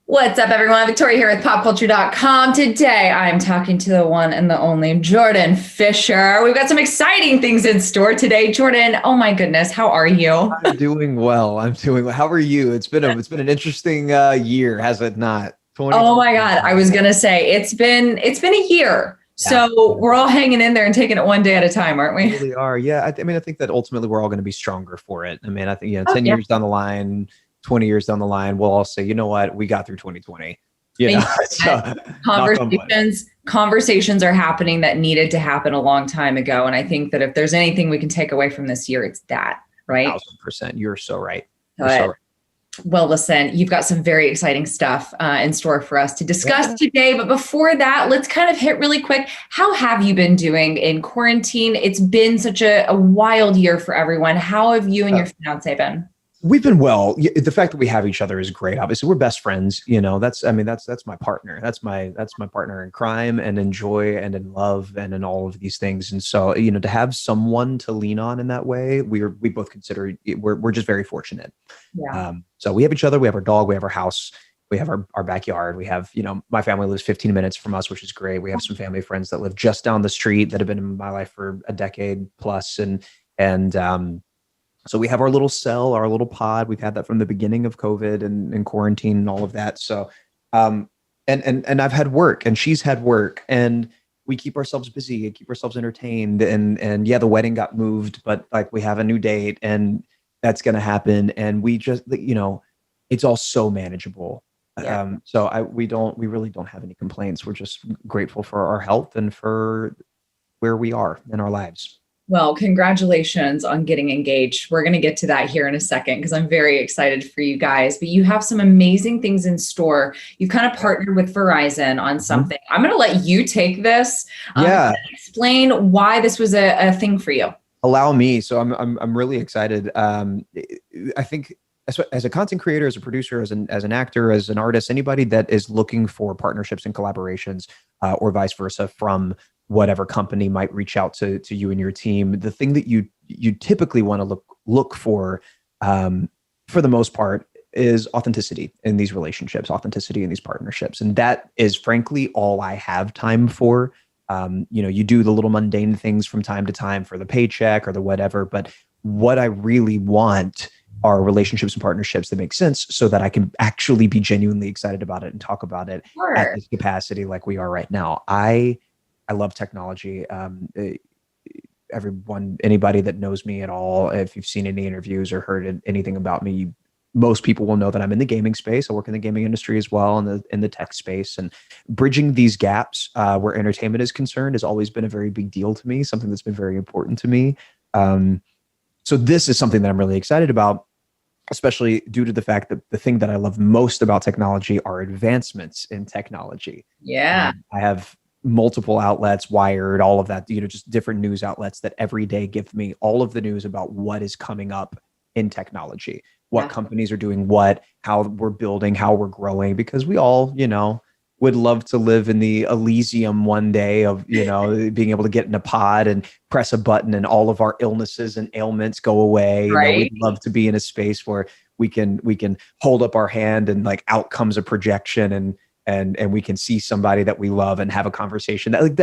What's up, everyone? Victoria here with PopCulture.com. Today, I'm talking to the one and the only Jordan Fisher. We've got some exciting things in store today. Jordan, oh my goodness, how are you? I'm doing well. I'm doing well. How are you? It's been an interesting year, has it not? Oh my 2020. God, I was gonna say it's been a year. Yeah, So we're all hanging in there and taking it one day at a time, aren't we we? really are. Yeah, I think that ultimately we're all going to be stronger for it. I mean, I think Oh 10 yeah. years down the line, 20 years down the line, we'll all say, you know what, we got through 2020. You know, Amen. so knock on wood. Conversations are happening that needed to happen a long time ago. And I think that if there's anything we can take away from this year, it's that, right? 1000%. You're so right. You're so But right. well, listen, you've got some very exciting stuff in store for us to discuss Yeah. today. But before that, let's kind of hit really quick. How have you been doing in quarantine? It's been such a wild year for everyone. How have you and your fiance been? We've been well. The fact that we have each other is great. Obviously, we're best friends. You know, that's my partner. That's my partner in crime and in joy and in love and in all of these things. And so, to have someone to lean on in that way, we both consider we're just very fortunate. Yeah. So we have each other. We have our dog. We have our house. We have our backyard. We have, my family lives 15 minutes from us, which is great. We have some family friends that live just down the street that have been in my life for a decade plus, and so we have our little cell, our little pod. We've had that from the beginning of COVID and quarantine and all of that. So, and I've had work and she's had work and we keep ourselves busy and keep ourselves entertained. And yeah, the wedding got moved, but like we have a new date and that's going to happen. And we just, it's all so manageable. Yeah. We really don't have any complaints. We're just grateful for our health and for where we are in our lives. Well, congratulations on getting engaged. We're going to get to that here in a second because I'm very excited for you guys. But you have some amazing things in store. You've kind of partnered with Verizon on something. I'm going to let you take this. Yeah. Explain why this was a thing for you. Allow me. So I'm really excited. I think as a content creator, as a producer, as an actor, as an artist, anybody that is looking for partnerships and collaborations, or vice versa from whatever company might reach out to you and your team, the thing that you typically want to look for the most part, is authenticity in these relationships, authenticity in these partnerships, and that is frankly all I have time for. You do the little mundane things from time to time for the paycheck or the whatever, but what I really want are relationships and partnerships that make sense so that I can actually be genuinely excited about it and talk about it at this capacity like we are right now. I love technology. Anybody that knows me at all, if you've seen any interviews or heard anything about me, most people will know that I'm in the gaming space. I work in the gaming industry as well, in the tech space, and bridging these gaps where entertainment is concerned has always been a very big deal to me, something that's been very important to me. So this is something that I'm really excited about, especially due to the fact that the thing that I love most about technology are advancements in technology. Yeah. I have multiple outlets, Wired, all of that, just different news outlets that every day give me all of the news about what is coming up in technology, what companies are doing, how we're building, how we're growing, because we all, would love to live in the Elysium one day of, being able to get in a pod and press a button and all of our illnesses and ailments go away. Right. We'd love to be in a space where we can hold up our hand and like out comes a projection and we can see somebody that we love and have a conversation that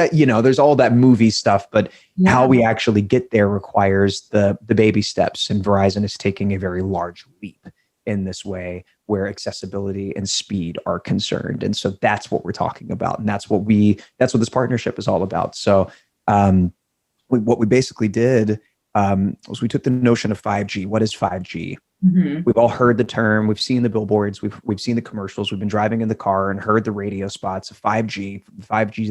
there's all that movie stuff, but how we actually get there requires the baby steps. And Verizon is taking a very large leap in this way where accessibility and speed are concerned. And so that's what we're talking about. And that's what this partnership is all about. So what we basically did was we took the notion of 5G. What is 5G? Mm-hmm. We've all heard the term. We've seen the billboards. We've seen the commercials. We've been driving in the car and heard the radio spots of 5G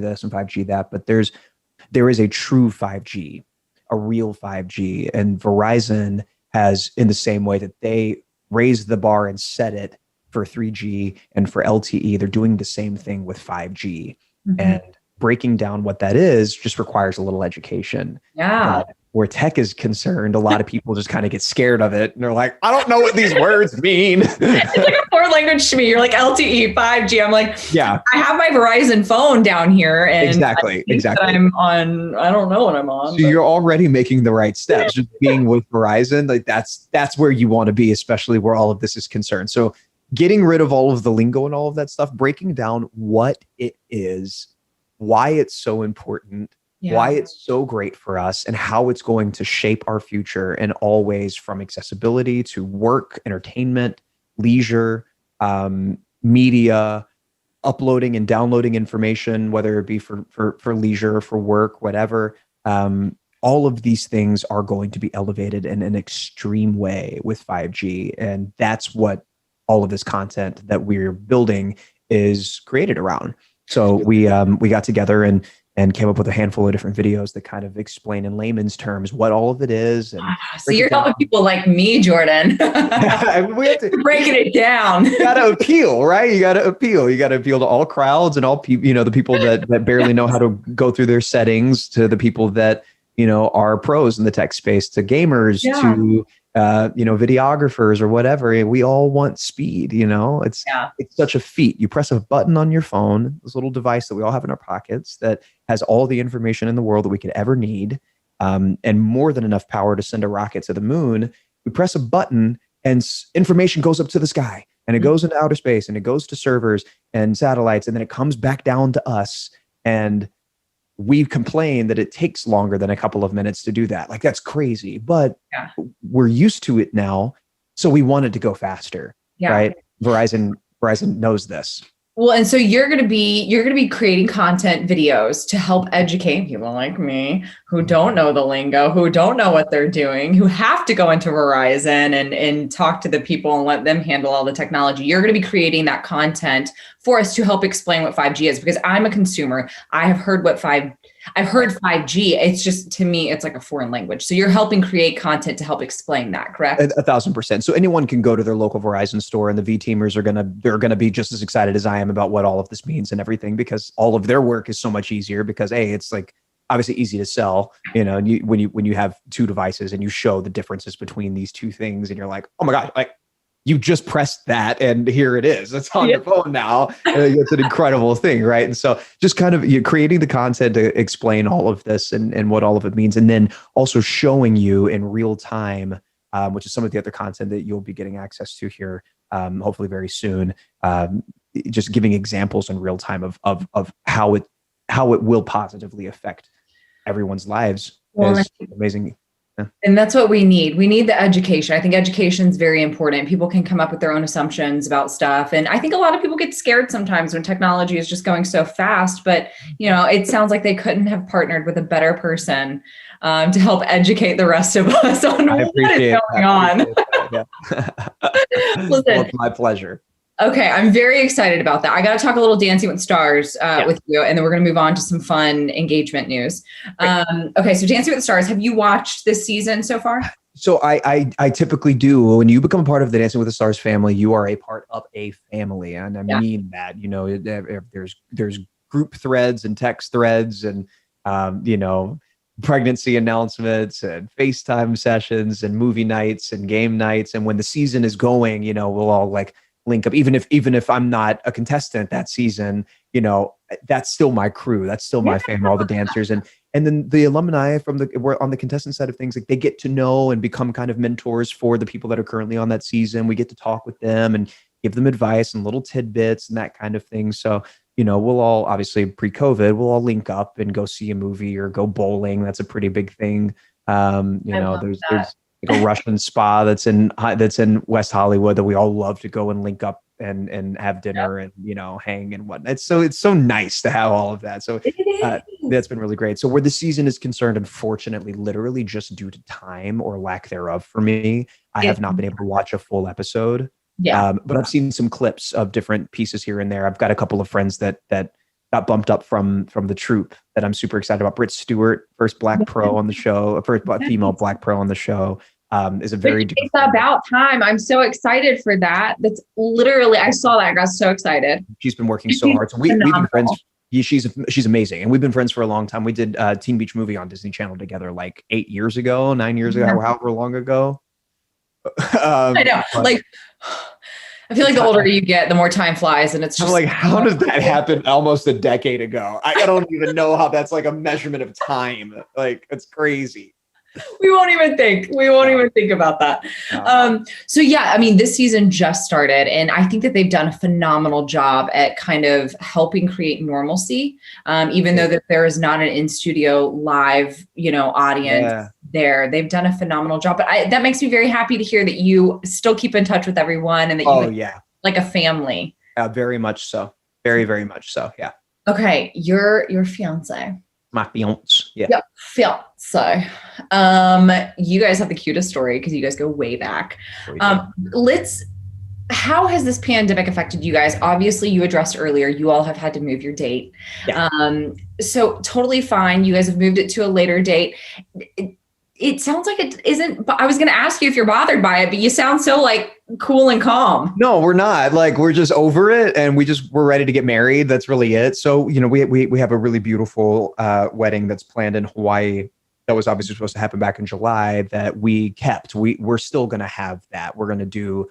this and 5G that. But there is a true 5G, a real 5G. And Verizon has, in the same way that they raised the bar and set it for 3G and for LTE, they're doing the same thing with 5G. Mm-hmm. And breaking down what that is just requires a little education. Yeah. Where tech is concerned, a lot of people just kind of get scared of it. And they're like, I don't know what these words mean. It's like a foreign language to me. You're like LTE, 5G. I'm like, yeah, I have my Verizon phone down here. And exactly. I'm on, I don't know what I'm on. So you're already making the right steps. Just being with Verizon, like that's where you want to be, especially where all of this is concerned. So getting rid of all of the lingo and all of that stuff, breaking down what it is, why it's so important, why it's so great for us, and how it's going to shape our future in all ways, from accessibility to work, entertainment, leisure, media, uploading and downloading information, whether it be for leisure, for work, whatever. All of these things are going to be elevated in an extreme way with 5G. And that's what all of this content that we're building is created around. So we got together and came up with a handful of different videos that kind of explain in layman's terms what all of it is. And so you're helping people like me, Jordan. We have to breaking it down. You got to appeal, right? You got to appeal. You got to appeal to all crowds and all people, the people that barely know how to go through their settings, to the people that, are pros in the tech space, to gamers, to videographers or whatever. We all want speed. It's such a feat. You press a button on your phone, this little device that we all have in our pockets that has all the information in the world that we could ever need, and more than enough power to send a rocket to the moon. We press a button and information goes up to the sky, and it goes into outer space, and it goes to servers and satellites, and then it comes back down to us. And we complain that it takes longer than a couple of minutes to do that. Like, that's crazy, but we're used to it now. So we want it to go faster, right? Verizon knows this. Well, and so you're going to be creating content videos to help educate people like me who don't know the lingo, who don't know what they're doing, who have to go into Verizon and talk to the people and let them handle all the technology. You're going to be creating that content for us to help explain what 5G is, because I'm a consumer. I've heard 5G. It's just, to me, it's like a foreign language. So you're helping create content to help explain that, correct? 1,000%. So anyone can go to their local Verizon store, and the V-teamers they're gonna be just as excited as I am about what all of this means and everything, because all of their work is so much easier. Because it's like obviously easy to sell, and when you have two devices and you show the differences between these two things, and you're like, oh my gosh, like, you just pressed that and here it is. It's on your phone now. It's an incredible thing, right? And so just kind of you're creating the content to explain all of this and what all of it means. And then also showing you in real time, which is some of the other content that you'll be getting access to here, hopefully very soon. Just giving examples in real time of how it will positively affect everyone's lives. Well, is amazing. And that's what we need. We need the education. I think education is very important. People can come up with their own assumptions about stuff. And I think a lot of people get scared sometimes when technology is just going so fast. But, it sounds like they couldn't have partnered with a better person to help educate the rest of us on what is going on. Listen, well, it's my pleasure. Okay, I'm very excited about that. I got to talk a little Dancing with Stars with you, and then we're going to move on to some fun engagement news. Okay, so Dancing with the Stars, have you watched this season so far? So I typically do. When you become a part of the Dancing with the Stars family, you are a part of a family, and I mean that. There's group threads and text threads, and pregnancy announcements and FaceTime sessions and movie nights and game nights, and when the season is going, we'll all like link up, even if I'm not a contestant that season, that's still my crew. That's still my family, all the dancers. And then the alumni we're on the contestant side of things, like they get to know and become kind of mentors for the people that are currently on that season. We get to talk with them and give them advice and little tidbits and that kind of thing. So, we'll all, obviously pre-COVID, we'll all link up and go see a movie or go bowling. That's a pretty big thing. There's like a Russian spa that's in West Hollywood that we all love to go and link up and have dinner and hang and whatnot. It's so nice to have all of that. So that's been really great. So where the season is concerned, unfortunately, literally just due to time or lack thereof for me, I have not been able to watch a full episode. But I've seen some clips of different pieces here and there. I've got a couple of friends that got bumped up from the troupe that I'm super excited about. Britt Stewart, first Black pro on the show, first female Black pro on the show, is a very. It's about time. I'm so excited for that. That's literally, I saw that. I got so excited. She's been working so hard. So we've been friends. She's amazing, and we've been friends for a long time. We did Teen Beach Movie on Disney Channel together like 9 years ago, however long ago. I know, I feel like the older you get, the more time flies, and it's just I'm like, how does that happen almost a decade ago? I don't even know how that's like a measurement of time. Like, it's crazy. We won't even think. We won't even think about that. So yeah, I mean, this season just started, and I think that they've done a phenomenal job at kind of helping create normalcy. Even though that there is not an in-studio live, audience there, they've done a phenomenal job. But that makes me very happy to hear that you still keep in touch with everyone and that you like a family. Very much so. Very, very much so. Yeah. Okay, your fiance. My fiance. Yeah. Yep. Fiance. You guys have the cutest story because you guys go way back. How has this pandemic affected you guys? Obviously, you addressed earlier, you all have had to move your date. Yeah. So totally fine. You guys have moved it to a later date. It sounds like it isn't, but I was going to ask you if you're bothered by it, but you sound so like cool and calm. No, we're not. Like, we're just over it, and we're ready to get married. That's really it. So, we have a really beautiful wedding that's planned in Hawaii. That was obviously supposed to happen back in July that we kept. We're still going to have that. We're going to do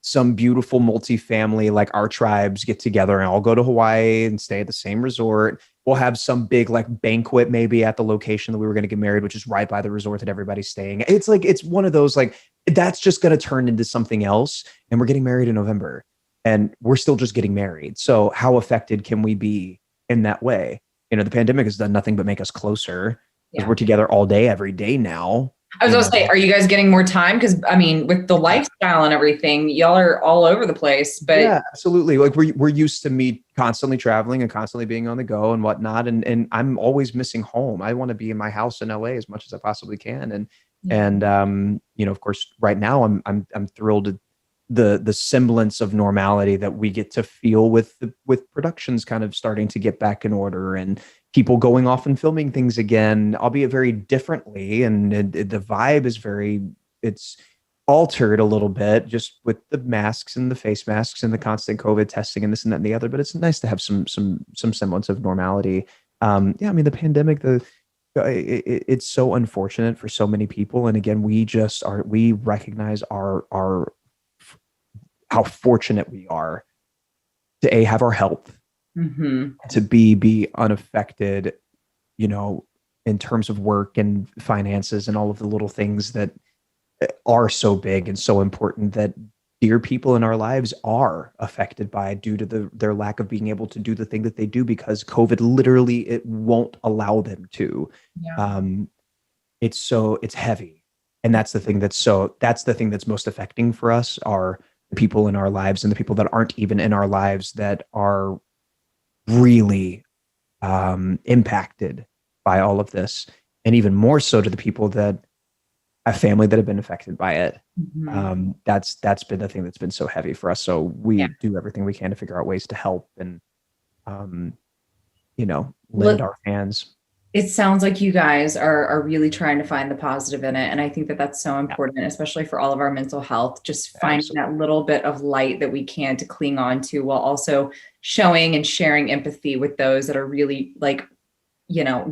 some beautiful multifamily, like our tribes get together and all go to Hawaii and stay at the same resort. We'll have some big like banquet maybe at the location that we were going to get married, which is right by the resort that everybody's staying. It's like, it's one of those, like, that's just going to turn into something else. And we're getting married in November and we're still just getting married. So how affected can we be in that way? The pandemic has done nothing but make us closer because we're together all day, every day now. I was going to say, are you guys getting more time? Because I mean, with the lifestyle and everything, y'all are all over the place. But yeah, absolutely. Like we're used to me constantly traveling and constantly being on the go and whatnot. And I'm always missing home. I want to be in my house in LA as much as I possibly can. And of course, right now I'm thrilled at the semblance of normality that we get to feel with productions kind of starting to get back in order and people going off and filming things again, albeit very differently. And the vibe is it's altered a little bit just with the masks and the face masks and the constant COVID testing and this and that and the other, but it's nice to have some semblance of normality. I mean, the pandemic, it's so unfortunate for so many people. And again, we recognize how fortunate we are to have our health, to be unaffected, in terms of work and finances and all of the little things that are so big and so important that dear people in our lives are affected by due to their lack of being able to do the thing that they do because COVID literally, it won't allow them to. Yeah. It's heavy. And that's the thing that's most affecting for us are the people in our lives and the people that aren't even in our lives that are really impacted by all of this, and even more so to the people that have family that have been affected by it. That's been the thing that's been so heavy for us. So we do everything we can to figure out ways to help and lend our hands. It sounds like you guys are really trying to find the positive in it. And I think that that's so important, especially for all of our mental health, just finding that little bit of light that we can to cling on to while also showing and sharing empathy with those that are really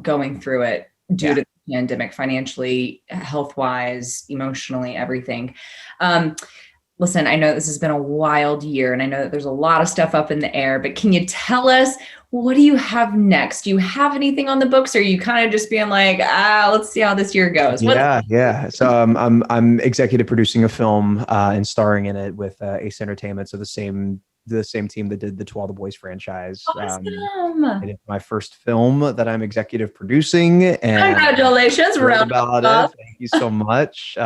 going through it due to the pandemic, financially, health-wise, emotionally, everything. Listen, I know this has been a wild year and I know that there's a lot of stuff up in the air, but can you tell us, what do you have next? Do you have anything on the books or are you kind of just being like, let's see how this year goes? Yeah. So I'm executive producing a film and starring in it with Ace Entertainment. So the same team that did the To All the Boys franchise. Awesome. It is my first film that I'm executive producing. And congratulations. Round about it. Thank you so much.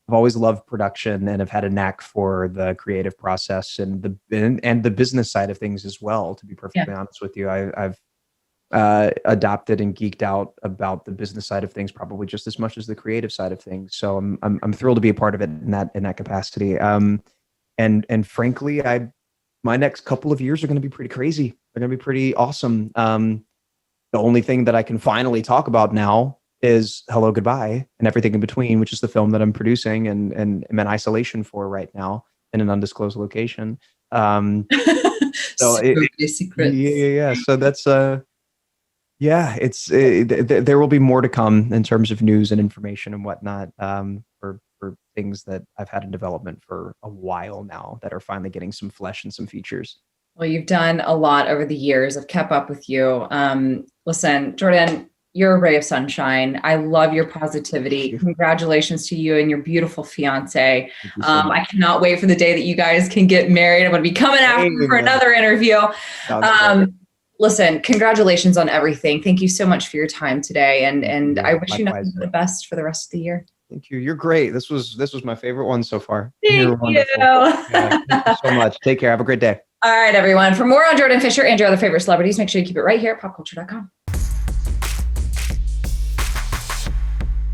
I've always loved production and have had a knack for the creative process and the business side of things as well. To be perfectly honest with you, I've adopted and geeked out about the business side of things probably just as much as the creative side of things. So I'm thrilled to be a part of it in that capacity. And frankly, my next couple of years are going to be pretty crazy. They're going to be pretty awesome. The only thing that I can finally talk about now is Hello, Goodbye, and everything in between, which is the film that I'm producing and am in isolation for right now in an undisclosed location. So secrets. Yeah. So that's there will be more to come in terms of news and information and whatnot for things that I've had in development for a while now that are finally getting some flesh and some features. Well, you've done a lot over the years. I've kept up with you. Listen, Jordan, You're a ray of sunshine. I love your positivity. Congratulations to you and your beautiful fiance. Thank you so much. I cannot wait for the day that you guys can get married. I'm going to be coming after you for another interview. Listen, congratulations on everything. Thank you so much for your time today. And I wish you nothing but the best for the rest of the year. Thank you. You're great. This was my favorite one so far. Thank you. Yeah, thank you so much. Take care. Have a great day. All right, everyone. For more on Jordan Fisher and your other favorite celebrities, make sure you keep it right here at popculture.com.